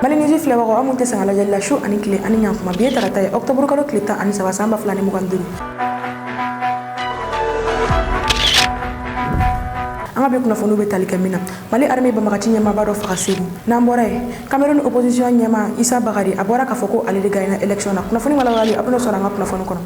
Malinizi filɛbagaw an mun tɛ sɛgɛn lajɛli la su ani tile ani ɲankuma bi ye tarata ye octobre kalo tile 13 san 2025. An ka bi kunnafoniw bɛ tali kɛ min na Mali armée banbagaci ɲɛmaaba dɔ faga Segu n'an bɔra ye Cameroun opposition ɲɛmaa Issa Bakari a bɔra k'a fɔ ko ale de gagnera élection na kunnafoni walawalali a bɛna sɔrɔ an ka kunnafoni kɔnɔ.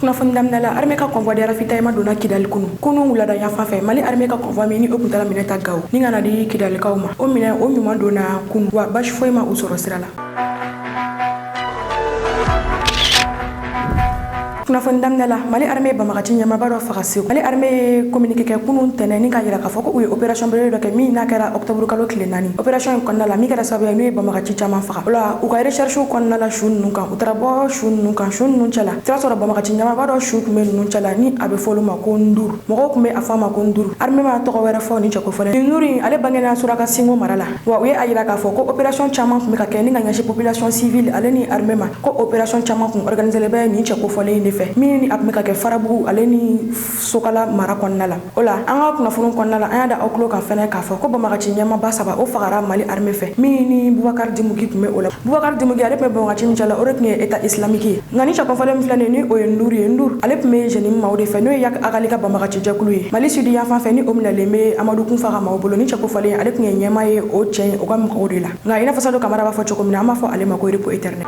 Kunnafoni daminɛ la armée ka convoi de ravitaillement donna Kidali kunun wulada yan fan fɛ Mali armée ka convoi min ni o kun taara minɛ ta Gao ni ka na di Kidalikaw ma o minɛ o ɲuman donna kunun wa basi foyi ma u sɔrɔ sira la. Kunnafoni daminɛ la Mali armée banbagaci ɲɛmaaba dɔ faga Segu Mali armée ye communiqué kɛ kunun tɛnɛ ni ka yira k'a fɔ ko u ye opération belebele dɔ kɛ min n'a kɛra octobre kalo tile 4 opération in kɔnɔna la min kɛra sababu ye n'u ye banbagaci caman faga o la u ka recherche kɔnɔna la su ninnu kan u taara bɔ su ninnu kan su ninnu cɛla sira sɔrɔ banbagaci ɲɛmaaba dɔ su tun bɛ ninnu cɛla ni a bɛ fɔ olu ma ko Nduru mɔgɔw tun bɛ a fɔ a ma ko Nduru armée ma tɔgɔ wɛrɛ fɔ ni cɛko fɔlen ni Nduru in ale bangena Suraka Singo mara la wa u ye a yira k'a fɔ ko opération caman tun bɛ ka kɛ ni ka ɲɛsin population civile ale ni armée ma ko opération caman tun organisé bɛ ni cɛko fɔlen in de fɛ min ni a tun bɛ ka kɛ Farabugu ale ni Sokala mara kɔnɔna la o la an ka kunnafoni kɔnɔna la an y'a da aw tulo kan fɛnɛ k'a fɔ ko banbagaci ɲɛmaaba 3 o fagara Mali armée fɛ min ni Boubacar Dimugi tun bɛ o la Boubacar Dimugi ale tun bɛ banbagaci min cɛla o de tun ye état islamique ye nka ni cɛko fɔlen min filɛ nin ye ni o ye Nduru ye Nduru ale tun bɛ jeune maaw de fɛ n'o ye Yak Agali ka banbagaci jɛkulu ye Mali sud yan fan fɛ ni o minɛlen bɛ Amadu Kunfa ka maaw bolo ni cɛko fɔlen ale tun ye ɲɛmaa ye o cɛ in o ka mɔgɔw de la nka i n'a fɔ Sado Kamara b'a fɔ cogo min na an b'a fɔ ale ma ko repos éternel.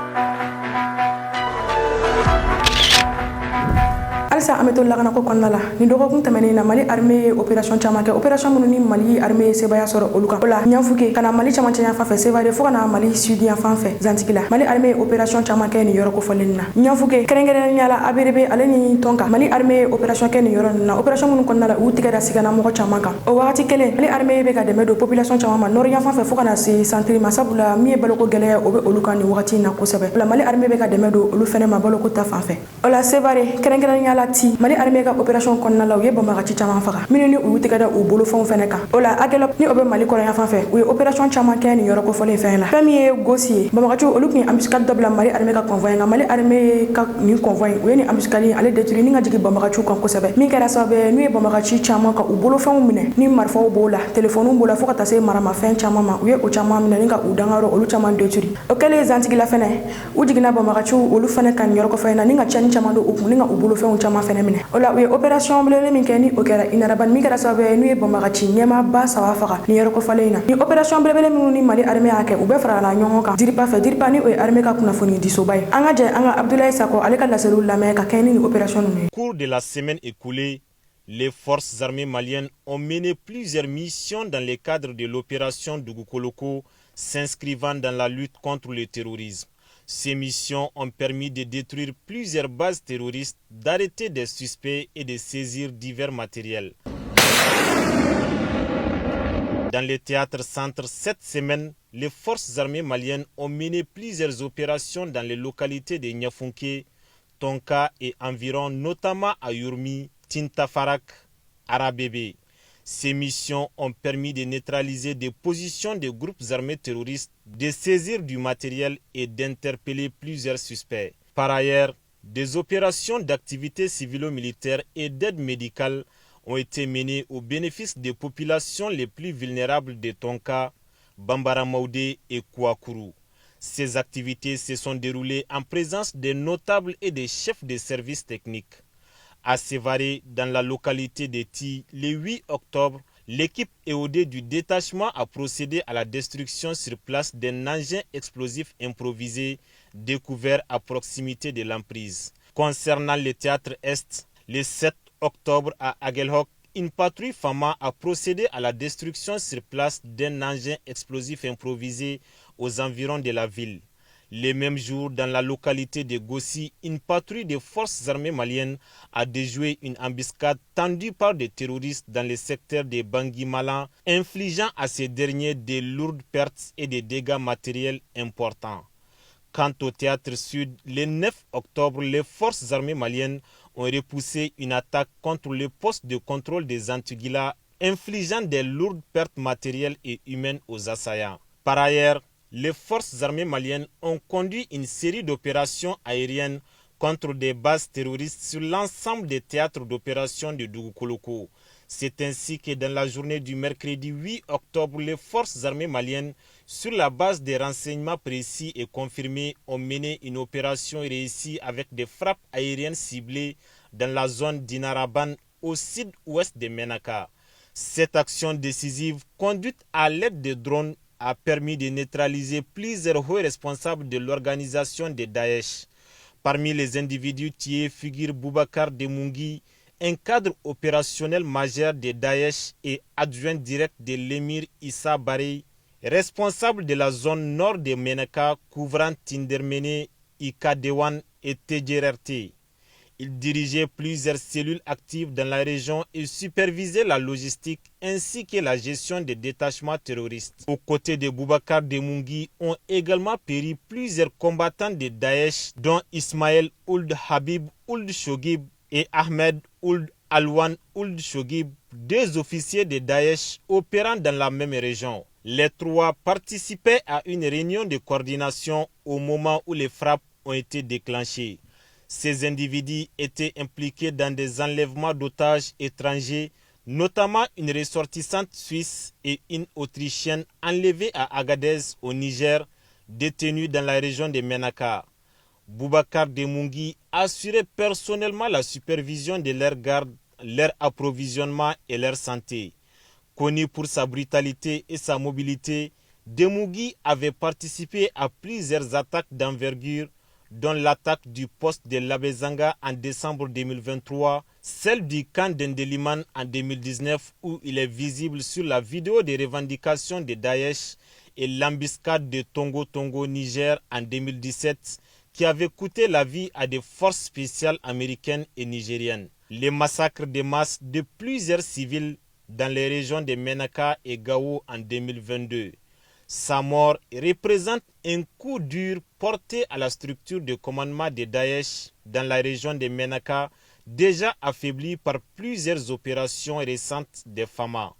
Alisa an bɛ to lakanako kɔnɔna la ni dɔgɔkun tɛmɛnen na Mali armée ye opération caman kɛ opération minnu ni Mali armée ye sebaya sɔrɔ olu kan o la ɲanfuke ka na Mali camancɛ yan fan fɛ Sevare fo ka na Mali sud yan fan fɛ Zantigi la Mali armée ye opération caman kɛ nin yɔrɔ kofɔlen na ɲanfuke kɛrɛnkɛrɛnnenya la Aberebe ale ni Tonka Mali armée ye opération kɛ nin yɔrɔ ninnu na opération minnu kɔnɔna la u tigɛ da sigana mɔgɔ caman kan o wagati kelen Mali armée bɛ ka dɛmɛ don population caman ma nord yan fan fɛ fo ka na se centre ma sabula min ye baloko gɛlɛya o bɛ olu kan nin wagati in na kosɛbɛ o la Mali armée bɛ ka dɛmɛ don olu fɛnɛ ma baloko ta fan fɛ o la Sevare kɛrɛnkɛrɛnnenya la ti Mali armée ka opération kɔnɔna la u ye banbagaci caman faga minnu ni olu tigɛ da u bolofɛnw fɛnɛ kan o la Aguelop ni o bɛ Mali kɔrɔ yan fan fɛ u ye opération caman kɛ nin yɔrɔ kofɔlen fɛn la fɛn min ye Gosi ye banbagaciw olu tun ye embuscade dɔ bila Mali armée ka convoi nka Mali armée ka nin convoi u ye nin embuscade ale détruire ni ka jigin banbagaciw kan kosɛbɛ min kɛra sababu ye n'u ye banbagaci caman ka u bolofɛnw minɛ ni marifaw b'o la telefoniw b'o la fo ka taa se maramafɛn caman ma u ye o caman minɛ ni ka u dangayɔrɔ olu caman détruire o kɛlen Zantigi la fɛnɛ u jiginna banbagaciw olu fɛnɛ ka nin yɔrɔ kɔfɛ na ni ka cɛnni caman don u kun ni ka u bolofɛnw caman fɛnɛ minɛ o la u ye opération belebele min kɛ ni o kɛra Inarabani min kɛra sababu ye n'u ye banbagaci ɲɛmaaba 3 faga nin yɔrɔ kofɔlen in na ni opération belebele minnu ni Mali armée y'a kɛ u bɛɛ farala ɲɔgɔn kan Diripa fɛ Diripa ni o ye armée ka kunnafoni disoba ye an ka jɛ an ka Abdoulaye Sako ale ka laseliw lamɛn ka kɛ ni opération ninnu ye. Au cours de la semaine écoulée, les forces armées maliennes ont mené plusieurs missions dans le cadre de l'opération Dugukoloko s'inscrivant dans la lutte contre le terrorisme. Ces missions ont permis de détruire plusieurs bases terroristes, d'arrêter des suspects et de saisir divers matériels. Dans le théâtre centre, cette semaine, les forces armées maliennes ont mené plusieurs opérations dans les localités de Niafunke, Tonka et environ, notamment à Yurmi, Tintafarak, Arabébé. Ces missions ont permis de neutraliser des positions de groupes armés terroristes, de saisir du matériel et d'interpeller plusieurs suspects. Par ailleurs, des opérations d'activités civilo-militaires et d'aide médicale ont été menées au bénéfice des populations les plus vulnérables de Tonka, Bambara Maoudé et Kouakourou. Ces activités se sont déroulées en présence des notables et des chefs de services techniques. À Sévaré, dans la localité de Ti, le 8 octobre, l'équipe EOD du détachement a procédé à la destruction sur place d'un engin explosif improvisé découvert à proximité de l'emprise. Concernant le théâtre Est, le 7 octobre à Aguelhok, une patrouille FAMA a procédé à la destruction sur place d'un engin explosif improvisé aux environs de la ville. Le même jour, dans la localité de Gossi, une patrouille des forces armées maliennes a déjoué une embuscade tendue par des terroristes dans le secteur de Bangui-Malan, infligeant à ces derniers de lourdes pertes et des dégâts matériels importants. Quant au théâtre sud, le 9 octobre, les forces armées maliennes ont repoussé une attaque contre le poste de contrôle des Antiguila, infligeant des lourdes pertes matérielles et humaines aux assaillants. Par ailleurs, les forces armées maliennes ont conduit une série d'opérations aériennes contre des bases terroristes sur l'ensemble des théâtres d'opération de Dugukoloko. C'est ainsi que dans la journée du mercredi 8 octobre, les forces armées maliennes, sur la base des renseignements précis et confirmés, ont mené une opération réussie avec des frappes aériennes ciblées dans la zone d'Inaraban au sud-ouest de Menaka. Cette action décisive, conduite à l'aide de drones, a permis de neutraliser plusieurs hauts responsables de l'organisation de Daesh. Parmi les individus tués figure Boubacar Demungi, un cadre opérationnel majeur de Daesh et adjoint direct de l'émir Issa Baré, responsable de la zone nord de Menaka couvrant Tindermene, Ikadewan et Tedjererte. Il dirigeait plusieurs cellules actives dans la région et supervisait la logistique ainsi que la gestion des détachements terroristes. Aux côtés de Boubacar Demungi ont également péri plusieurs combattants de Daesh, dont Ismaël Ould Habib Ould Shogib et Ahmed Ould Alwan Ould Shogib, deux officiers de Daesh opérant dans la même région. Les trois participaient à une réunion de coordination au moment où les frappes ont été déclenchées. Ces individus étaient impliqués dans des enlèvements d'otages étrangers, notamment une ressortissante suisse et une autrichienne enlevées à Agadez au Niger, détenues dans la région de Menaka. Boubacar Demungi assurait personnellement la supervision de leur garde, leur approvisionnement et leur santé. Connu pour sa brutalité et sa mobilité, Demungi avait participé à plusieurs attaques d'envergure, dont l'attaque du poste de Labezanga en décembre 2023, celle du camp d'Endeliman en 2019 où il est visible sur la vidéo des revendications de Daesh et l'embuscade de Tongo Tongo Niger en 2017 qui avait coûté la vie à des forces spéciales américaines et nigériennes. Les massacres de masse de plusieurs civils dans les régions de Menaka et Gao en 2022. Sa mort représente un coup dur porté à la structure de commandement de Daesh dans la région de Menaka, déjà affaiblie par plusieurs opérations récentes des FAMA.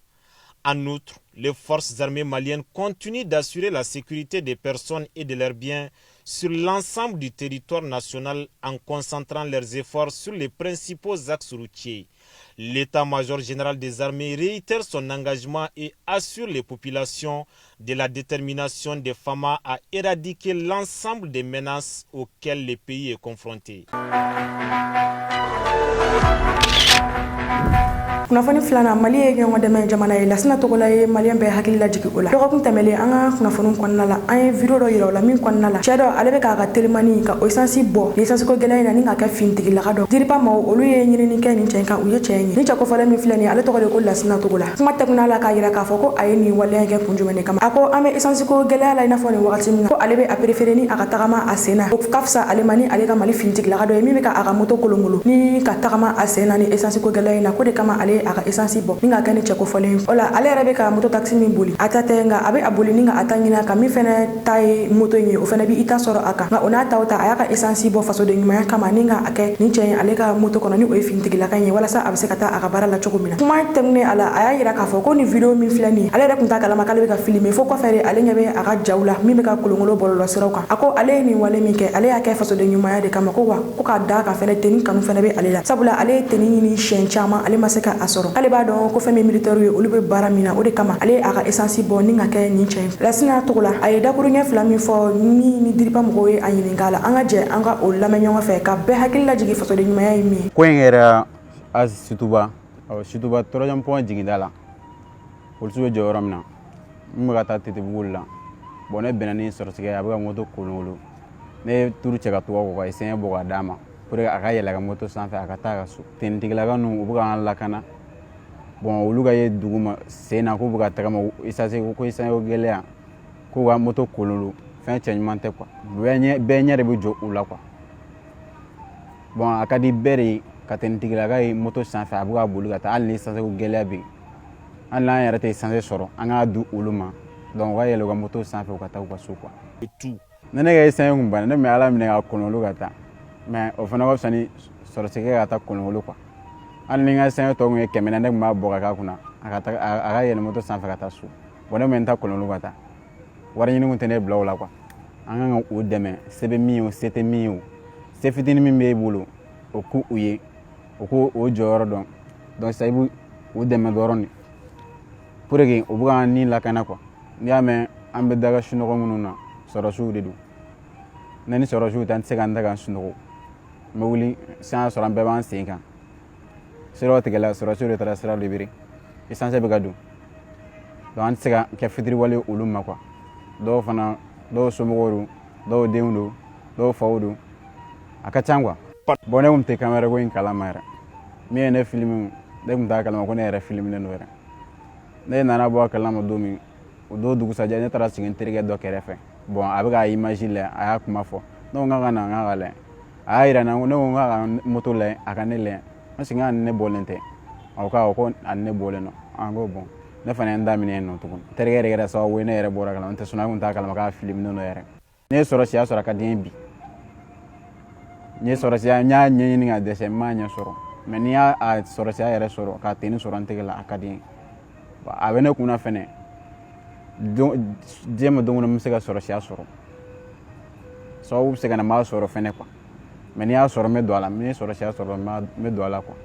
En outre, les forces armées maliennes continuent d'assurer la sécurité des personnes et de leurs biens sur l'ensemble du territoire national en concentrant leurs efforts sur les principaux axes routiers. L'état-major général des armées réitère son engagement et assure les populations de la détermination des FAMA à éradiquer l'ensemble des menaces auxquelles le pays est confronté. kunnafoni filana mali ye ɲɔgɔn dɛmɛ jamana ye lasina togola ye maliyɛn bɛɛ hakili lajigi o la dɔgɔkun tɛmɛlen an ka kunnafoni kɔnɔna la an ye video dɔ yira o la min kɔnɔna la cɛ dɔ ale bɛ k'a ka telimani ka o esansi bɔ ni esansi ko gɛlɛya in na ni ka kɛ finitigilaga dɔ diriba ma olu ye ɲinini kɛ nin cɛ kan u ye cɛ ye ni cɛ kofɔlen min filɛ nin ale tɔgɔ de ko lasina togo la kuma tɛguna la k'a yira k'a fɔ ko a ye nin waleya kɛ kun jumɛn de kama a ko an bɛ esansi ko gɛlɛya la i n'a fɔ nin wagati min na ko ale bɛ a préféré ni a ka tagama a sen na o ka fisa ale ma ni ale ka mali finitigilaga dɔ ye min bɛ ka a ka moto kolongolo ni ka tagama a sen na ni esansi ko gɛlɛya in na ko de kama ale a ka esansi bɔ ni ka kɛ ni cɛ kofɔlen o la ale yɛrɛ bɛ ka moto taxi min boli a ta tɛ nka a bɛ a boli ni ka a ta ɲini ka min fɛnɛ ta ye moto in ye o fɛnɛ bɛ i ta sɔrɔ a kan nka o n'a taw ta a y'a ka esansi bɔ fasoden ɲumanya kama ni ka a kɛ nin cɛ ye ale ka moto kɔnɔ ni o ye finitigilaka in ye walasa a bɛ se ka taa a ka baara la cogo min na kuma tɛmɛnen a la a y'a yira k'a fɔ ko nin video min filɛ nin ye ale yɛrɛ tun t'a kalama k'ale bɛ ka filime fo kɔfɛ de ale ɲɛ bɛ a ka jaw la min bɛ ka kolongolo bɔlɔlɔ siraw kan a ko ale ye nin wale min kɛ ale y'a kɛ fasoden ɲumanya de kama ko wa ko k'a da kan fɛnɛ teni kanu fɛnɛ bɛ ale la sabula ale ye teni ɲini siɲɛ caman ale ma se ka a sɔrɔ ale b'a dɔn ko fɛn min militaire ye olu bɛ baara min na o de kama ale a ka esansi bɔ ni ka kɛ nin cɛ ye lasina togo la a ye dakuru ɲɛ fila min fɔ ni diriba mɔgɔw ye a ɲininka la an ka jɛ an ka o lamɛn ɲɔgɔn fɛ ka bɛɛ hakili lajigi fasoden ɲumanya ye min ye ko in yɛrɛ a situba troisième point jiginda la polisi bɛ jɔ yɔrɔ min na n bɛ ka taa Tetebugu la bon ne bɛnna ni sɔrɔtigɛ a bɛ ka moto kolongolo ne ye turu cɛ ka tugu a kɔ ka essayé bɔ ka d'a ma pour que a ka yɛlɛ ka moto sanfɛ a ka taa ka so tenitigilaka ninnu u bɛ k'an lakana bon olu ka ye dugu ma sen na k'u bɛ ka tagama isase ko isase ko gɛlɛya k'u ka moto kolongolo fɛn cɛ ɲuman tɛ quoi bɛɛ ɲɛ de bɛ jɔ u la quoi bon a ka di bɛɛ de ka tenitigilaka ye moto sanfɛ a bɛ ka boli ka taa hali ni isase ko gɛlɛya bɛ yen hali n'an yɛrɛ tɛ isase sɔrɔ an k'a di olu ma donc u ka yɛlɛ u ka moto sanfɛ u ka taa u ka so quoi ne ka isase kun banna ne tun bɛ ala minɛ ka kolongolo ka taa mais o fana ka fisa ni sɔrɔtigɛ ka taa kolongolo quoi hali ni n ka isase tɔ kun ye 100 ne tun b'a bɔ ka k'a kunna a ka yɛlɛ moto sanfɛ ka taa so bon ne tun bɛ n ta kolongolo ka taa wari ɲini kun tɛ ne bila o la quoi an kan ka o dɛmɛ se bɛ min ye o se tɛ min ye o se fitinin min b'e bolo o k'u ye o k'o o jɔyɔrɔ dɔn donc ça u dɛmɛ dɔrɔn de pour que u bɛ ka ni lakana quoi n'i y'a mɛn an bɛ daga sunɔgɔ minnu na sɔrɔsiw de don ne ni sɔrɔsiw tɛ an tɛ se k'an da k'an sunɔgɔ n bɛ wuli san y'a sɔrɔ an bɛɛ b'an sen kan siraw tigɛla sɔrɔsiw de taara sira libéré essence bɛ ka don donc an tɛ se ka kɛ fitiriwale olu ma quoi dɔw fana dɔw somɔgɔw don dɔw denw don dɔw faw don a ka ca quoi bon ne tun tɛ kamera ko in kalama yɛrɛ min ye ne filimi ne tun t'a kalama ko ne yɛrɛ filiminen don yɛrɛ ne nana bɔ a kalama don min o don dugusajɛ ne taara sigi n terikɛ dɔ kɛrɛfɛ bon a bɛ k'a image lajɛ a y'a kuma fɔ ne ko n ka na n ka lajɛ a y'a yira n na ne ko n ka moto lajɛ a ka ne lajɛ n sigi ni ne bɔlen tɛ a ko a ni ne bɔlen don an ko bon ne fana ye n daminɛ yen nɔ tugun terikɛ yɛrɛ kɛra sababu ye ne yɛrɛ bɔra kalama n tɛ sɔnna n kun t'a kalama k'a filiminen don yɛrɛ ne ye sɔrɔsiya sɔrɔ a ka di n ye bi n ye sɔrɔsiya n y'a ɲɛɲini ka dɛsɛ n m'a ɲɛ sɔrɔ mais n'i y'a sɔrɔsiya yɛrɛ sɔrɔ k'a tenni sɔrɔ n tɛgɛ la a ka di n ye a bɛ ne kunna fɛnɛ diɲɛ ma don o don n bɛ se ka sɔrɔsiya sɔrɔ sababu bɛ se ka na n b'a sɔrɔ fɛnɛ quoi mais n'i y'a sɔrɔ n bɛ don a la n ye sɔrɔsiya sɔrɔ n bɛ don a la quoi.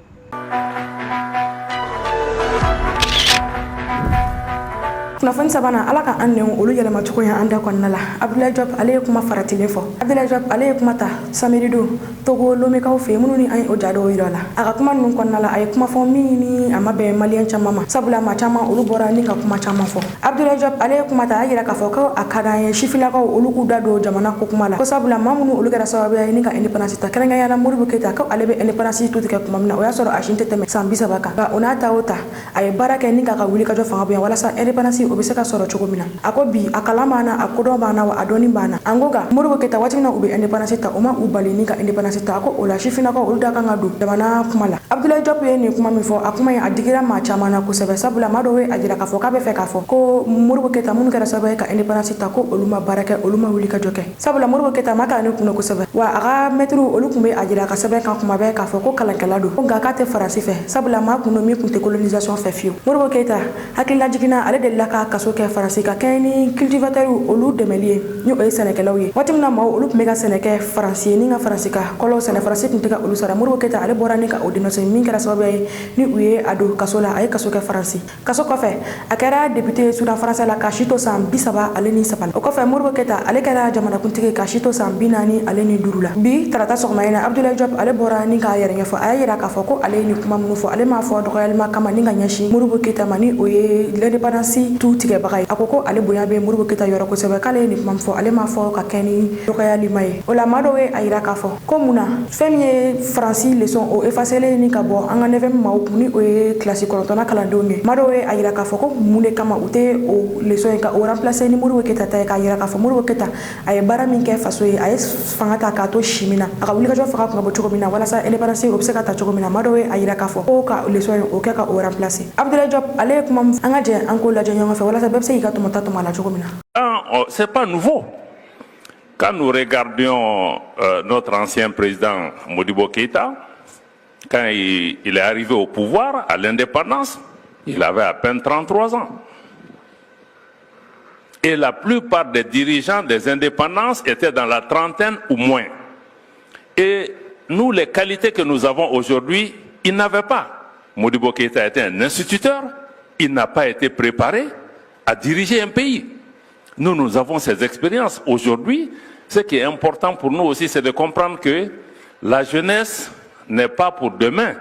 kunnafoni sabanan ala ka an nɛn olu yɛlɛma cogo ye an da kɔnɔna la Abdoulaye Diop ale ye kuma faratilen fɔ Abdoulaye Diop ale ye kuma ta samedi don Togo Lomekaw fɛ minnu ni an ye o ja dɔw yira la a ka kuma ninnu kɔnɔna la a ye kuma fɔ min ni a ma bɛn maliyɛn caman ma sabula maa caman olu bɔra ni ka kuma caman fɔ Abdoulaye Diop ale ye kuma ta a yira k'a fɔ ko a ka d'an ye sifilakaw olu k'u da don jamana ko kuma la ko sabula maa minnu olu kɛra sababuya ye ni ka indépendance ta kɛrɛnkɛrɛnnenya la Modibo Keyita ko ale bɛ indépendance tu tigɛ kuma min na o y'a sɔrɔ a si tɛ tɛmɛ san 30 kan nka o n'a ta o ta a ye baara kɛ ni ka wuli ka jɔ fanga bonya walasa indépendance o bɛ se ka sɔrɔ cogo min na a ko bi a kalan b'an na a kodɔn b'an na wa a dɔnni b'an na an ko ka Modibo Keyita waati min na u bɛ indépendance ta o ma u bali ni ka indépendance ta a ko o la sifinnakaw olu da kan ka don jamana kuma la Abdoulaye Diop ye nin kuma min fɔ a kuma ye a digira maa caman na kosɛbɛ sabula maa dɔw ye a jira k'a fɔ k'a bɛ fɛ k'a fɔ ko Modibo Keyita minnu kɛra sababu ye ka indépendance ta ko olu ma baara kɛ olu ma wuli ka jɔ kɛ sabula Modibo Keyita ma ta ne kunna kosɛbɛ wa a ka mɛtiriw olu tun bɛ a jira a ka sɛbɛn kan kuma bɛɛ k'a fɔ ko kalankɛla don ko nka k'a tɛ Faransi fɛ sabula maa kun don min tun tɛ colonisation fɛ fiyewu Modibo Keyita hakililajiginna ale delila ka kaso kɛ Faransi ka kɛɲɛ ni cultivateurs olu dɛmɛli ye ni o ye sɛnɛkɛlaw ye waati min na maaw olu tun bɛ ka sɛnɛ kɛ Faransi ye ni ka Faransi ka kɔlɔ sɛnɛ Faransi tun tɛ ka olu sara Modibo Keyita ale bɔra ni ka o dénoncé min kɛra sababu ye ni u ye a don kaso la a ye kaso kɛ Faransi kaso kɔfɛ a kɛra député Soudan français la ka si to san 30 ale ni 3 o kɔfɛ Modibo Keyita ale kɛra jamanakuntigi ka si to san 40 ale ni 5 la bi tarata sɔgɔma in na Abdoulaye Diop ale bɔra ni k'a yɛrɛ ɲɛfɔ a y'a yira k'a fɔ ko ale ye ni kuma minnu fɔ ale m'a fɔ dɔgɔyalima kama ni ka ɲɛsin Modibo Keyita ma ni o ye l'indépendance tu tigɛbaga ye a ko ko ale bonya bɛ Modibo Keyita yɔrɔ kosɛbɛ k'ale ye ni kuma min fɔ ale m'a fɔ ka kɛ ni dɔgɔyalima ye o la maa dɔw ye a yira k'a fɔ ko mun na fɛn min ye Faransi leçon o effacelen ni ka bɔ an ka 9e maaw kun ni o ye classe 9nan kalandenw ye maa dɔw ye a yira k'a fɔ ko mun de kama u tɛ o leçon ye ka o remplacer ni Modibo Keyita ta ye k'a yira k'a fɔ Modibo Keyita a ye baara min kɛ faso ye a ye fanga ta k'a to si min na a ka wulikajɔ fanga kun ka bɔ cogo min na walasa indépendance o bɛ se ka ta cogo min na maa dɔw ye a yira k'a fɔ ko ka leçon ye o kɛ ka o remplacer Abdoulaye Diop ale ye kuma an ka jɛ an k'o lajɛ ɲɔgɔn fɛ walasa bɛɛ bɛ se k'i ka tɔmɔta tɔmɔ a la cogo min na. C'est pas nouveau. Quand nous regardions notre ancien président Modibo Keyita, quand il est arrivé au pouvoir, à l'indépendance, il avait à peine 33 ans. Et la plupart des dirigeants des indépendances étaient dans la trentaine ou moins. Et nous, les qualités que nous avons aujourd'hui, ils n'avaient pas. Modibo Keyita était un instituteur, il n'a pas été préparé à diriger un pays. Nous avons ces expériences. Aujourd'hui, ce qui est important pour nous aussi, c'est de comprendre que la jeunesse n'est pas pour demain.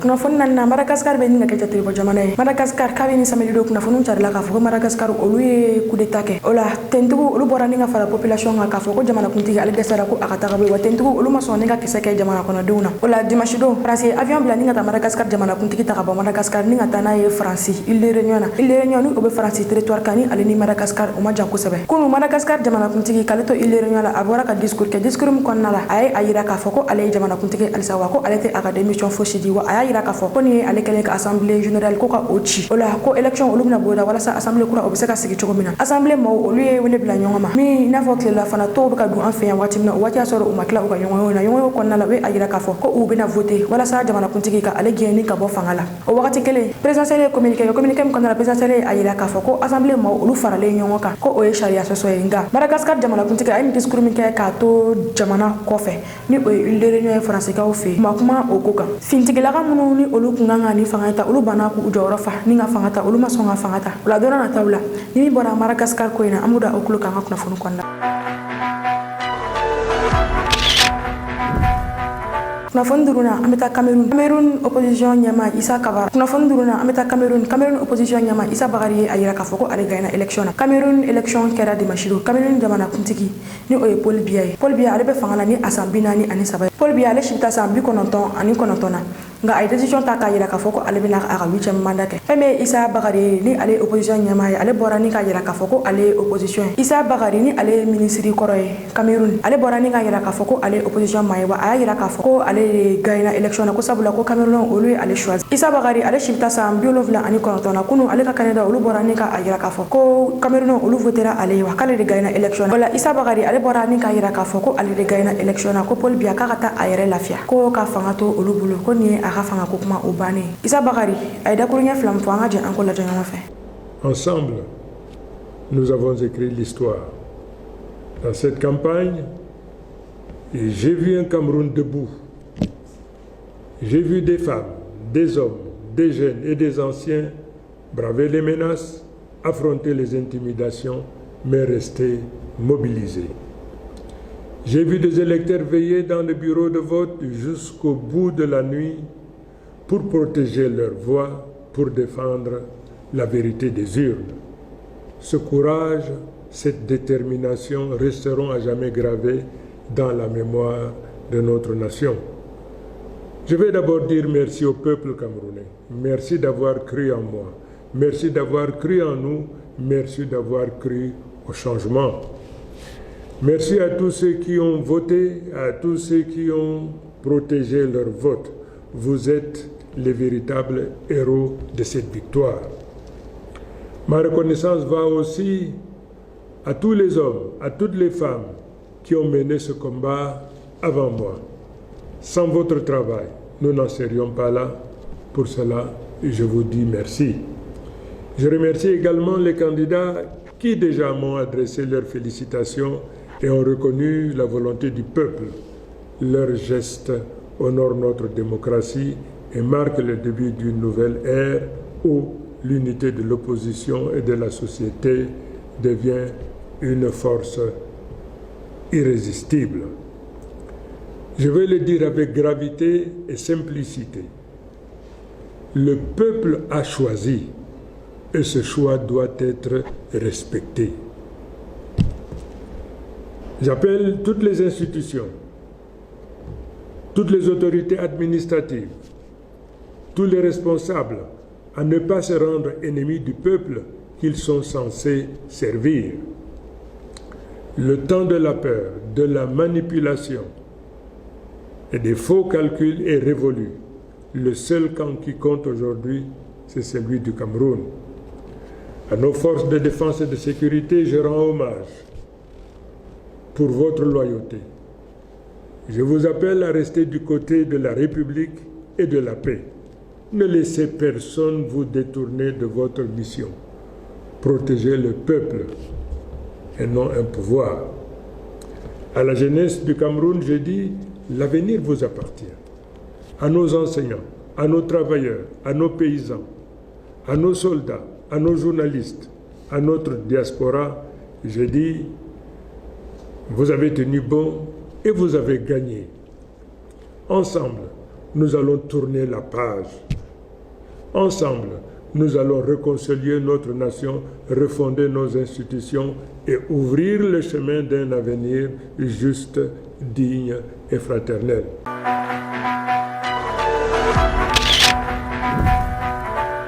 kunnafoni na Madagascar bɛ ni ka kɛ jatigi bɔ jamana ye Madagascar kabini samedi do kunnafoni carila k'a fɔ ko Madagascar olu ye coup d'état kɛ o la tentigiw olu bɔra ni ka fara population kan k'a fɔ ko jamanakuntigi ale dɛsɛra ko a ka taga bɔ wa tentigiw olu ma sɔn ni ka kisɛ kɛ jamana kɔnɔdenw na o la dimanche don Faransi avion bila ni ka taa Madagascar jamanakuntigi ta ka bɔ Madagascar ni ka taa n'a ye Faransi Île de Réunion na Île de Réunion ni o bɛ Faransi territoire kan ni ale ni Madagascar o ma jan kosɛbɛ kunu Madagascar jamanakuntigi k'ale to Île de Réunion la a bɔra ka discours kɛ discours min kɔnɔna la a ye a yira k'a fɔ ko ale ye jamanakuntigi halisa wa ko ale tɛ a ka démission fosi di wa a y'a yira k'a fɔ ko ni ye ale kɛlen ka assemblée générale ko ka o ci o la ko élection olu bɛna boloda walasa assemblée kura o bɛ se ka sigi cogo min na assemblée maaw olu ye wele bila ɲɔgɔn ma min n'a fɔ tilela fana tɔw bɛ ka don an fɛ yan waati min na o waati y'a sɔrɔ u ma tila u ka ɲɔgɔnyew na ɲɔgɔnyew kɔnɔna la u ye a yira k'a fɔ ko u bɛna voter walasa jamanakuntigi ka ale gɛnni ka bɔ fanga la o wagati kelen présidentielle ye communiqué min kɔnɔna la présidentielle ye a yira k'a fɔ ko assemblée maaw olu faralen ɲɔgɔn kan ko o ye sariya sɔsɔ ye nka Madagascar jamanakuntigi a ye discours min kɛ k'a to jamana kɔfɛ ni o ye une de réunion ye faransikaw fɛ kuma o ko kan fintigilaka minnu ni olu kun kan ka ni fanga ta olu banna k'u jɔyɔrɔ fa ni ka fanga ta olu ma sɔn ka fanga ta o la don na taw la ni min bɔra Madagascar ko in na an b'u da o kulo kan ka kunnafoni kɔnɔna kunnafoni duruna an bɛ taa Cameroun opposition ɲɛma Isa Kabara kunnafoni duruna an bɛ taa Cameroun opposition ɲɛma Isa Bakari ye a yira k'a fɔ ko ale gagné élection na Cameroun élection kɛra dimanche don Cameroun jamanakuntigi ni o ye Paul Biya ye Paul Biya ale bɛ fanga la ni a san 43 ye Paul Biya ale si bɛ taa san 99 na nka a ye décision ta k'a yira k'a fɔ ko ale bɛna a ka 8e mandat kɛ fɛn min ye Isa Bakari ye ni ale ye opposition ɲɛma ye ale bɔra ni k'a yira k'a fɔ ko ale ye opposition ye Isa Bakari ni ale ye ministre kɔrɔ ye Cameroun ale bɔra ni k'a yira k'a fɔ ko ale ye opposition maa ye wa a y'a yira k'a fɔ ko ale de gagné élection na ko sabula ko Cameroun olu ye ale choisi Isa Bakari ale si bɛ taa san 79 na kunu ale ka candidat olu bɔra ni k'a yira k'a fɔ ko Cameroun olu votera ale ye wa k'ale de gagné élection na wala Isa Bakari ale bɔra ni k'a yira k'a fɔ ko ale de gagné élection na ko Paul Biya k'a ka taa a yɛrɛ lafiya ko ka fanga to olu bolo ko nin ye a ka fanga ko kuma o bannen Isa Bakari a ye dakuruɲɛ fila min fɔ an ka jɛ an ko lajɛ ɲɔgɔn fɛ. Ensemble, nous avons écrit l'histoire. Dans cette campagne, j'ai vu un Cameroun debout. J'ai vu des femmes, des hommes, des jeunes et des anciens braver les menaces, affronter les intimidations, mais rester mobilisés. J'ai vu des électeurs veiller dans le bureau de vote jusqu'au bout de la nuit pour protéger leur voix, pour défendre la vérité des urnes. Ce courage, cette détermination resteront à jamais gravés dans la mémoire de notre nation. Je vais d'abord dire merci au peuple camerounais. Merci d'avoir cru en moi. Merci d'avoir cru en nous. Merci d'avoir cru au changement. Merci à tous ceux qui ont voté, à tous ceux qui ont protégé leur vote. Vous êtes les véritables héros de cette victoire. Ma reconnaissance va aussi à tous les hommes, à toutes les femmes qui ont mené ce combat avant moi. Sans votre travail, nous n'en serions pas là. Pour cela, je vous dis merci. Je remercie également les candidats qui déjà m'ont adressé leurs félicitations et ont reconnu la volonté du peuple. Leurs gestes honorent notre démocratie et marquent le début d'une nouvelle ère où l'unité de l'opposition et de la société devient une force irrésistible. Je vais le dire avec gravité et simplicité. Le peuple a choisi et ce choix doit être respecté. J'appelle toutes les institutions, toutes les autorités administratives, tous les responsables à ne pas se rendre ennemis du peuple qu'ils sont censés servir. Le temps de la peur, de la manipulation et des faux calculs est révolu. Le seul camp qui compte aujourd'hui, c'est celui du Cameroun. À nos forces de défense et de sécurité, je rends hommage pour votre loyauté. Je vous appelle à rester du côté de la République et de la paix. Ne laissez personne vous détourner de votre mission. Protégez le peuple et non un pouvoir. À la jeunesse du Cameroun, je dis, l'avenir vous appartient. À nos enseignants, à nos travailleurs, à nos paysans, à nos soldats, à nos journalistes, à notre diaspora, je dis, vous avez tenu bon et vous avez gagné. Ensemble, nous allons tourner la page. Ensemble, nous allons réconcilier notre nation, refonder nos institutions et ouvrir le chemin d'un avenir juste, digne et fraternel.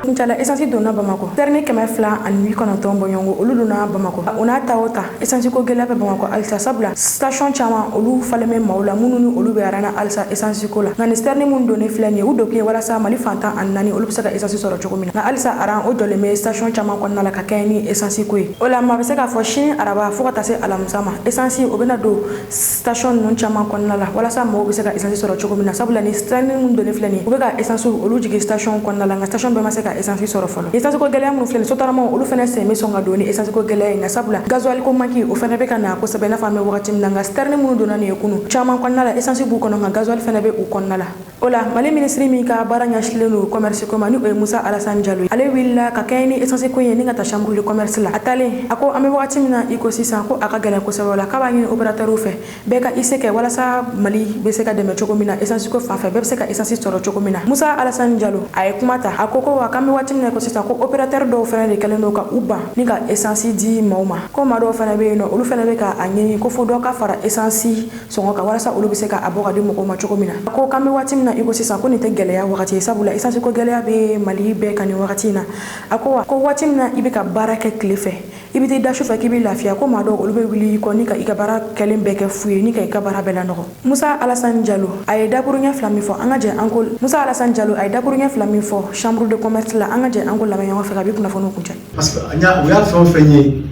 kuncala essence donna Bamako terni kɛmɛ 2 ani 9 bɔɲɔngo olu donna Bamako ona ta o ta essence ko gɛlɛya bɛ Bamako alisa sabula station caman olu faleme mawla munnu ni olu bɛ arana alisa essence ko la nka ni terni mun donne filɛ ni u doke walasa Mali fantan ani 4 olu bɛ se ka essence sɔrɔ cogo min na nka alisa aran o jɔlen bɛ station caman kɔnɔna la ka kɛ ni essence ko ye o la ma bɛ se k'a fɔ sini araba fo ka taa se alamisa ma essence o bɛna don station ninnu caman kɔnɔna la walasa mɔgɔw bɛ se ka essence sɔrɔ cogo min na sabula ni terni mun donne filɛ ni u bɛ ka essence olu jigi station kɔnɔna la nka station bɛɛ ma se ka essence sɔrɔ fɔlɔ essence ko gɛlɛya minnu filɛ ni sotarama olu fɛnɛ sen bɛ sɔn ka don ni essence ko gɛlɛya in nka sabula gasoil ko manki o fɛnɛ bɛ ka na kosɛbɛ i n'a fɔ an bɛ wagati min na nka terni minnu donna nin ye kunu caman kɔnɔna la essence b'u kɔnɔ nka gasoil fɛnɛ bɛ u kɔnɔna la o la Mali ministre min ka baara ɲɛsilen don commerce ko ma ni o ye Musa Alassane Diallo ye ale wulila ka kɛ ni essence ko ye ni ka taa chambre de commerce la a taalen a ko an bɛ wagati min na i ko sisan ko a ka gɛlɛn kosɛbɛ o la k'a b'a ɲini opérateur fɛ bɛɛ ka i se kɛ walasa Mali bɛ se ka dɛmɛ cogo min na essence ko fanfɛ bɛɛ bɛ se ka essence sɔrɔ cogo min na Musa Alassane Diallo a ye kuma ta a ko wa k'an bɛ wagati min na ko sisan ko opérateur dɔw fɛnɛ de kɛlen don ka u ban ni ka essence di maaw ma ko maa dɔw fɛnɛ bɛ yen nɔ olu fɛnɛ bɛ ka a ɲini ko fo dɔ ka fara essence sɔngɔ kan walasa olu bɛ se ka a bɔ ka di mɔgɔw ma cogo min na a ko k'an bɛ wagati min na i ko sisan ko nin tɛ gɛlɛya wagati ye sabula essence ko gɛlɛya bɛ Mali bɛɛ kan nin wagati in na a ko wa ko wagati min na i bɛ ka baara kɛ tile fɛ i bɛ t'i da su fɛ k'i bɛ lafiya ko maa dɔw olu bɛ wuli i kɔ ni ka i ka baara kɛlen bɛɛ kɛ fu ye ni ka i ka baara bɛɛ lanɔgɔ Musa Alassane Diallo a ye dakuruɲɛ 2 min fɔ an ka jɛ an ko Musa Alassane Diallo a ye dakuruɲɛ 2 min fɔ chambre de commerce la an ka jɛ an ko lamɛn ɲɔgɔn fɛ ka bi kunnafoniw kuncɛ parce que u y'a fɛn o fɛn ye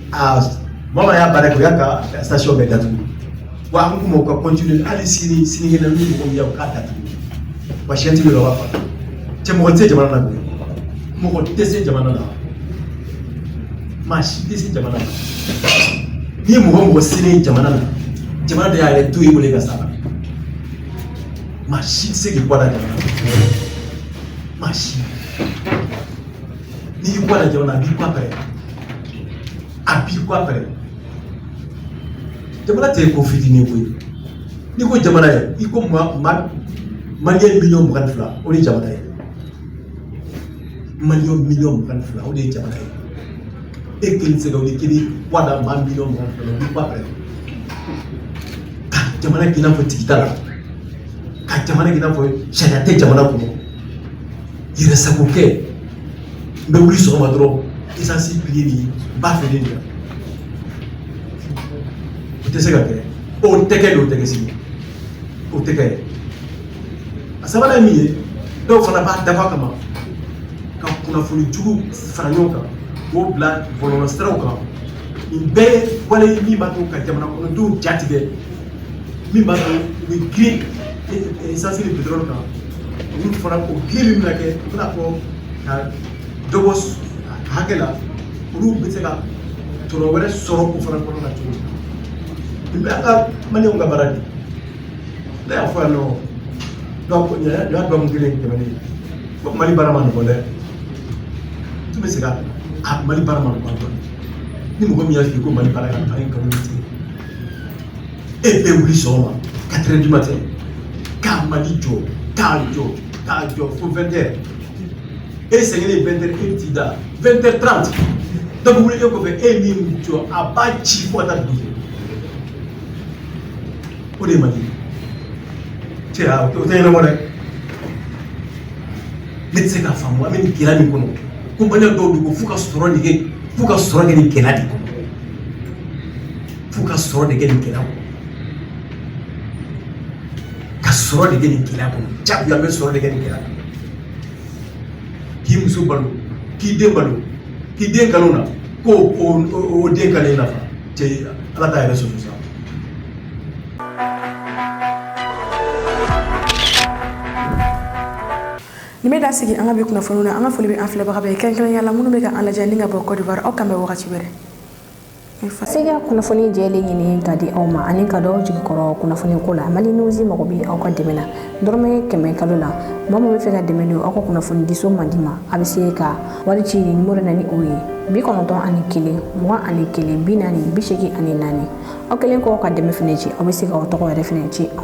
mama y'a baara kɛ u y'a ka station bɛɛ datugu wa an kun m'o ka continuer hali sini kɛnɛ ni mɔgɔ min y'a u k'a datugu wa siyɛntigi yɛrɛ b'a fɔ cɛ mɔgɔ tɛ jamana na bilen mɔgɔ tɛ se jamana na maa si tɛ se jamana na n'i ye mɔgɔ sini jamana na jamana de y'a yɛrɛ to i wele ka sara maa si tɛ se k'i bɔ a la jamana maa si n'i y'i bɔ a la jamana a b'i kɔ apɛrɛ jamana tɛ ko fitinin koyi n'i ko jamana ye i ko Maliyɛn miliyɔn 22 o de ye jamana ye Maliyɛn miliyɔn 22 o de ye jamana ye e kelen tɛ se ka wuli k'i bɛ wada maa miliyɔn 22 o b'i kɔ apɛrɛ ka jamana k'i n'a fɔ tigita la ka jamana k'i n'a fɔ sariya tɛ jamana kɔnɔ yɛrɛsago kɛ n bɛ wuli sɔgɔma dɔrɔn essence pilier ni ba feere de la o tɛ se ka kɛ o tɛ kɛ de o tɛ kɛ sini o tɛ kɛ a sabanan ye min ye dɔw fana b'a dabɔ a kama ka kunnafoni jugu fara ɲɔgɔn kan k'o bila bɔlɔlɔsiraw kan nin bɛɛ ye wale ye min b'a to ka jamana kɔnɔdenw jatigɛ min b'a to u bɛ girin essence ni pétrole kan olu fana o girin min bɛna kɛ u bɛna fɔ ka dɔ bɔ hakɛ la olu bɛ se ka tɔnɔ wɛrɛ sɔrɔ o fana kɔnɔ na cogo min na nin bɛ an ka maliyɛnw ka baara de ne y'a fɔ yan nɔ donc nin y'a dɔn kelen tɛmɛnen ko Mali baara ma nɔgɔn dɛ tu bɛ se ka Mali baara ma nɔgɔn dɔɔni ni mɔgɔ min y'a f'i ye ko Mali baara ka a ye nkalon tigɛ e bɛ wuli sɔgɔma 4 heures du matin k'a Mali jɔ k'a jɔ fo 20 heures e sɛgɛnnen 20 heures e bɛ t'i da 20 heures 30 donc wuli e kɔfɛ e min jɔ a b'a ci fo ka taa dugu o de ye Mali cɛ o tɛ ɲɛnabɔ dɛ ne tɛ se k'a faamu an bɛ nin gɛlɛya min kɔnɔ ko maliyɛn dɔw de ko f'u ka sɔrɔ de kɛ nin gɛlɛya de kɔnɔ f'u ka sɔrɔ de kɛ nin gɛlɛya kɔnɔ ka sɔrɔ de kɛ nin gɛlɛya kɔnɔ jagoya bɛ sɔrɔ de kɛ nin gɛlɛya kɔnɔ k'i muso balo k'i den balo k'i den kanu na ko o den kanu i nafa cɛ ala t'a yɛrɛ sɔsɔ sa. ni bɛ da sigi an ka bi kunnafoniw na an ka foli bɛ an filɛbaga bɛɛ kɛrɛnkɛrɛnnenya la minnu bɛ ka an lajɛ ni ka bɔ Côte d'Ivoire aw kan bɛ wagati wɛrɛ se ka kunnafoni jɛlen ɲini ka di aw ma ani ka dɔw jigikɔrɔ kunnafoni ko la Mali News mɔgɔ bɛ aw ka dɛmɛ na dɔrɔmɛ 100 kalo la maa min bɛ fɛ ka dɛmɛ don aw ka kunnafoni diso man di ma a bɛ se ka wari ci ni numéro na ni o ye 91 21 40 84 aw kelen kɔ ka dɛmɛ fɛnɛ ci aw bɛ se ka aw tɔgɔ yɛrɛ fɛnɛ ci